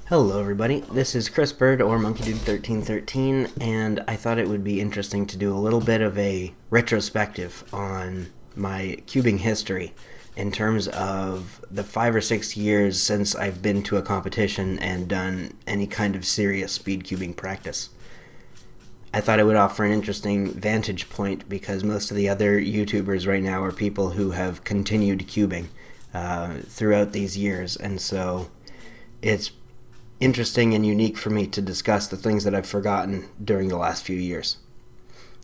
Hello everybody, this is Chris Bird or MonkeyDude1313, and I thought it would be interesting to do a little bit of a retrospective on my cubing history in terms of the 5 or 6 years since I've been to a competition and done any kind of serious speed cubing practice. I thought it would offer an interesting vantage point because most of the other YouTubers right now are people who have continued cubing throughout these years, and so it's interesting and unique for me to discuss the things that I've forgotten during the last few years.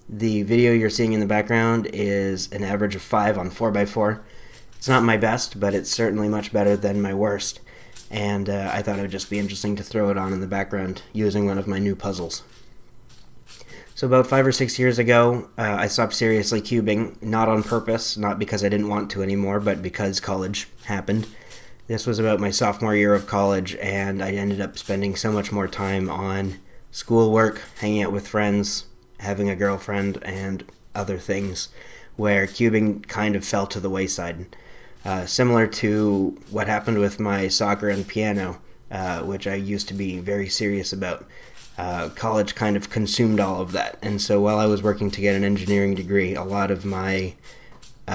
The video you're seeing in the background is an average of 5 on 4x4. It's not my best, but it's certainly much better than my worst, and I thought it would just be interesting to throw it on in the background using one of my new puzzles. So about 5 or 6 years ago, I stopped seriously cubing, not on purpose, not because I didn't want to anymore, but because college happened. This was about my sophomore year of college, and I ended up spending so much more time on schoolwork, hanging out with friends, having a girlfriend, and other things, where cubing kind of fell to the wayside. Similar to what happened with my soccer and piano, which I used to be very serious about. College kind of consumed all of that, and so while I was working to get an engineering degree, a lot of my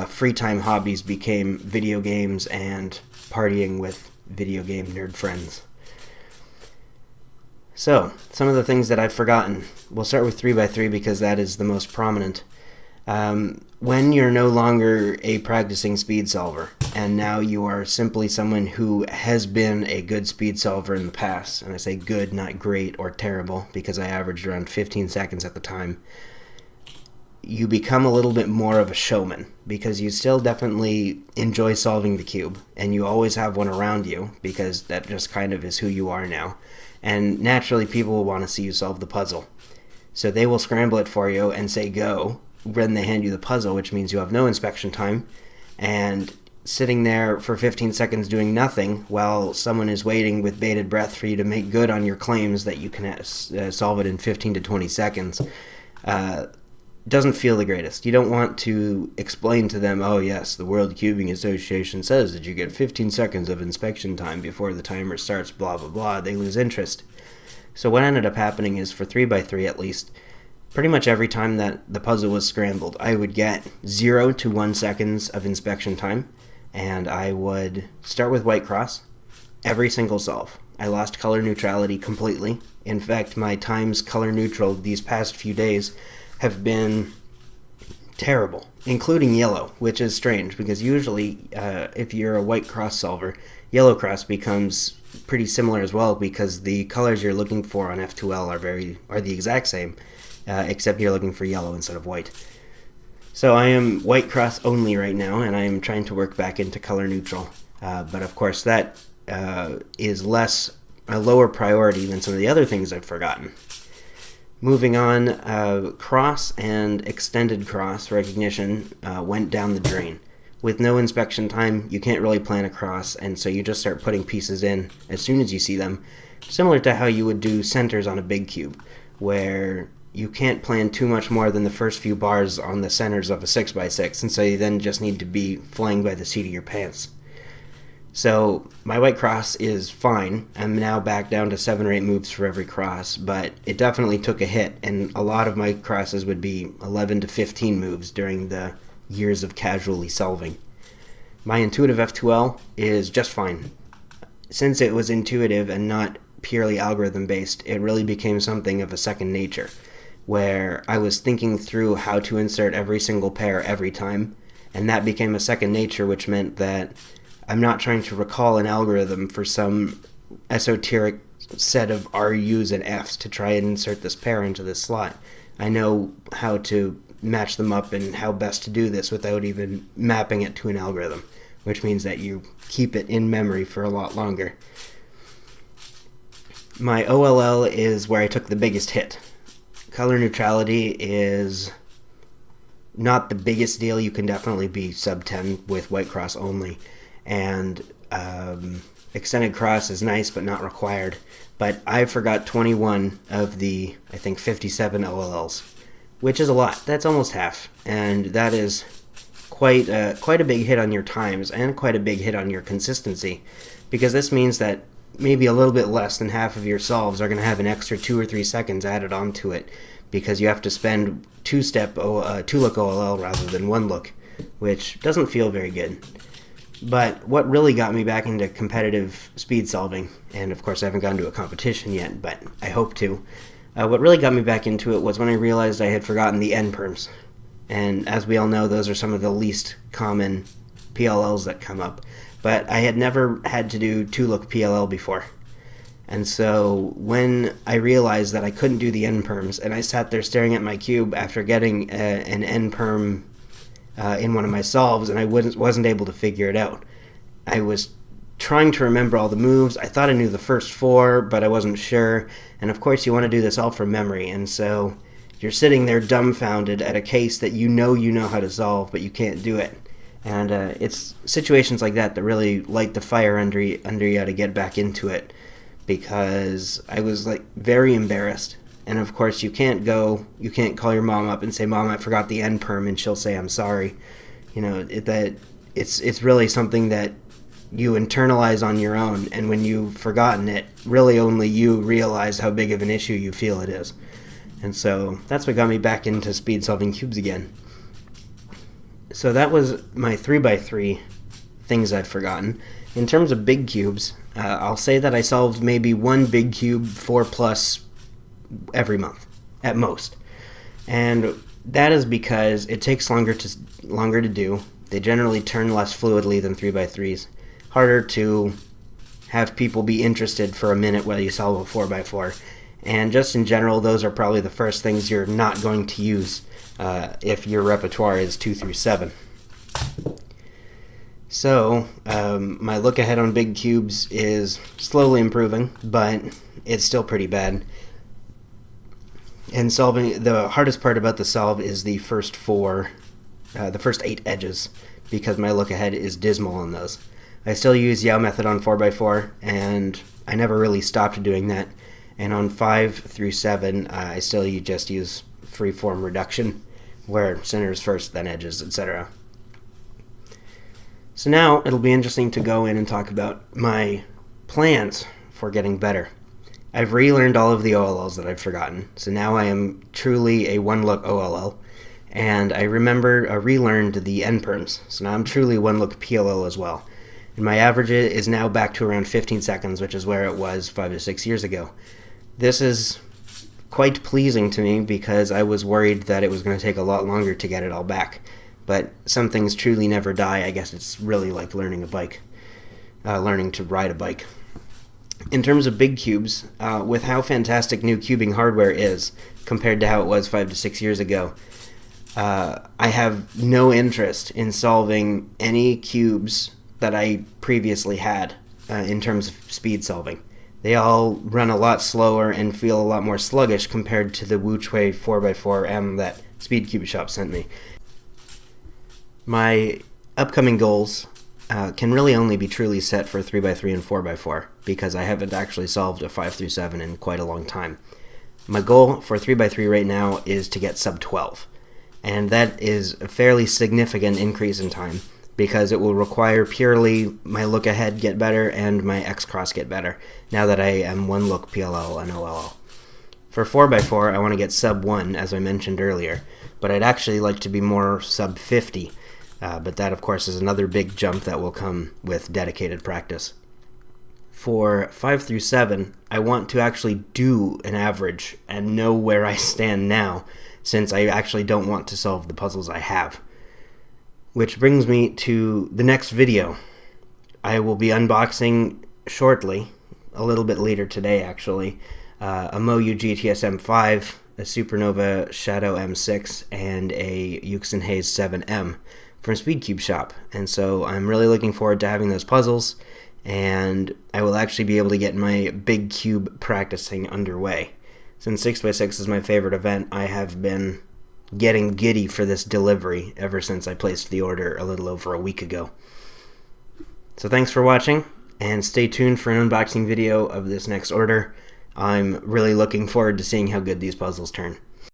free time hobbies became video games and partying with video game nerd friends. So, some of the things that I've forgotten. We'll start with 3x3 because that is the most prominent. When you're no longer a practicing speed solver, and now you are simply someone who has been a good speed solver in the past, and I say good, not great or terrible, because I averaged around 15 seconds at the time, you become a little bit more of a showman because you still definitely enjoy solving the cube, and you always have one around you because that just kind of is who you are now. And naturally, people will want to see you solve the puzzle. So they will scramble it for you and say go when they hand you the puzzle, which means you have no inspection time, and sitting there for 15 seconds doing nothing while someone is waiting with bated breath for you to make good on your claims that you can solve it in 15 to 20 seconds. Doesn't feel the greatest. You don't want to explain to them, oh yes, the World Cubing Association says that you get 15 seconds of inspection time before the timer starts, blah blah blah. They lose interest. So what ended up happening is, for 3x3 at least, pretty much every time that the puzzle was scrambled, I would get 0 to 1 seconds of inspection time, and I would start with white cross every single solve. I lost color neutrality completely. In fact, my times color neutral these past few days have been terrible, including yellow, which is strange because usually if you're a white cross solver, yellow cross becomes pretty similar as well because the colors you're looking for on F2L are the exact same, except you're looking for yellow instead of white. So I am white cross only right now, and I am trying to work back into color neutral. But of course that is a lower priority than some of the other things I've forgotten. Moving on, cross and extended cross recognition went down the drain. With no inspection time, you can't really plan a cross, and so you just start putting pieces in as soon as you see them, similar to how you would do centers on a big cube, where you can't plan too much more than the first few bars on the centers of a 6x6, and so you then just need to be flying by the seat of your pants. So my white cross is fine. I'm now back down to 7 or 8 moves for every cross, but it definitely took a hit, and a lot of my crosses would be 11 to 15 moves during the years of casually solving. My intuitive F2L is just fine. Since it was intuitive and not purely algorithm based, it really became something of a second nature, where I was thinking through how to insert every single pair every time, and that became a second nature, which meant that I'm not trying to recall an algorithm for some esoteric set of RUs and Fs to try and insert this pair into this slot. I know how to match them up and how best to do this without even mapping it to an algorithm, which means that you keep it in memory for a lot longer. My OLL is where I took the biggest hit. Color neutrality is not the biggest deal. You can definitely be sub 10 with white cross only. And extended cross is nice but not required. But I forgot 21 of the, I think, 57 OLLs, which is a lot. That's almost half, and that is quite a big hit on your times and quite a big hit on your consistency, because this means that maybe a little bit less than half of your solves are going to have an extra 2 or 3 seconds added onto it, because you have to spend two-look OLL rather than one look, which doesn't feel very good. But what really got me back into competitive speed solving, and of course I haven't gone to a competition yet, but I hope to, what really got me back into it was when I realized I had forgotten the end perms. And as we all know, those are some of the least common PLLs that come up. But I had never had to do 2-look PLL before. And so when I realized that I couldn't do the end perms, and I sat there staring at my cube after getting an end perm in one of my solves, and I wasn't able to figure it out. I was trying to remember all the moves. I thought I knew the first 4, but I wasn't sure. And of course you want to do this all from memory, and so you're sitting there dumbfounded at a case that you know how to solve, but you can't do it. And it's situations like that that really light the fire under you to get back into it, because I was like very embarrassed. And of course you can't call your mom up and say, "Mom, I forgot the end perm," and she'll say, "I'm sorry." You know, it's really something that you internalize on your own, and when you've forgotten it, really only you realize how big of an issue you feel it is. And so that's what got me back into speed solving cubes again. So that was my 3x3 things I've forgotten. In terms of big cubes, I'll say that I solved maybe one big cube 4+ every month, at most. And that is because it takes longer to do. They generally turn less fluidly than 3x3s. Harder to have people be interested for a minute while you solve a 4x4. And just in general, those are probably the first things you're not going to use if your repertoire is 2 through 7. So, my look ahead on big cubes is slowly improving, but it's still pretty bad. And solving, the hardest part about the solve is the first 8 edges, because my look ahead is dismal on those. I still use Yao method on 4x4, and I never really stopped doing that. And on 5 through 7, I still just use freeform reduction, where centers first, then edges, etc. So now it'll be interesting to go in and talk about my plans for getting better. I've relearned all of the OLLs that I've forgotten, so now I am truly a one-look OLL, and I relearned the end perms, so now I'm truly one-look PLL as well. And my average is now back to around 15 seconds, which is where it was 5 to 6 years ago. This is quite pleasing to me, because I was worried that it was going to take a lot longer to get it all back. But some things truly never die. I guess it's really like learning to ride a bike. In terms of big cubes, with how fantastic new cubing hardware is compared to how it was 5 to 6 years ago, I have no interest in solving any cubes that I previously had in terms of speed solving. They all run a lot slower and feel a lot more sluggish compared to the Wuchui 4x4M that Speedcube Shop sent me. My upcoming goals can really only be truly set for 3x3 and 4x4, because I haven't actually solved a 5 through 7 in quite a long time. My goal for 3x3 right now is to get sub 12, and that is a fairly significant increase in time, because it will require purely my look ahead get better and my X-cross get better, now that I am one look PLL and OLL. For 4x4, I want to get sub 1, as I mentioned earlier, but I'd actually like to be more sub 50, but that of course is another big jump that will come with dedicated practice. For 5 through 7, I want to actually do an average and know where I stand now, since I actually don't want to solve the puzzles I have. Which brings me to the next video. I will be unboxing shortly, a little bit later today actually, a Moyu GTS M5, a Supernova Shadow M6, and a Yuxin Haze 7M from Speedcube Shop. And so I'm really looking forward to having those puzzles, and I will actually be able to get my big cube practicing underway. Since 6x6 is my favorite event, I have been getting giddy for this delivery ever since I placed the order a little over a week ago. So thanks for watching, and stay tuned for an unboxing video of this next order. I'm really looking forward to seeing how good these puzzles turn.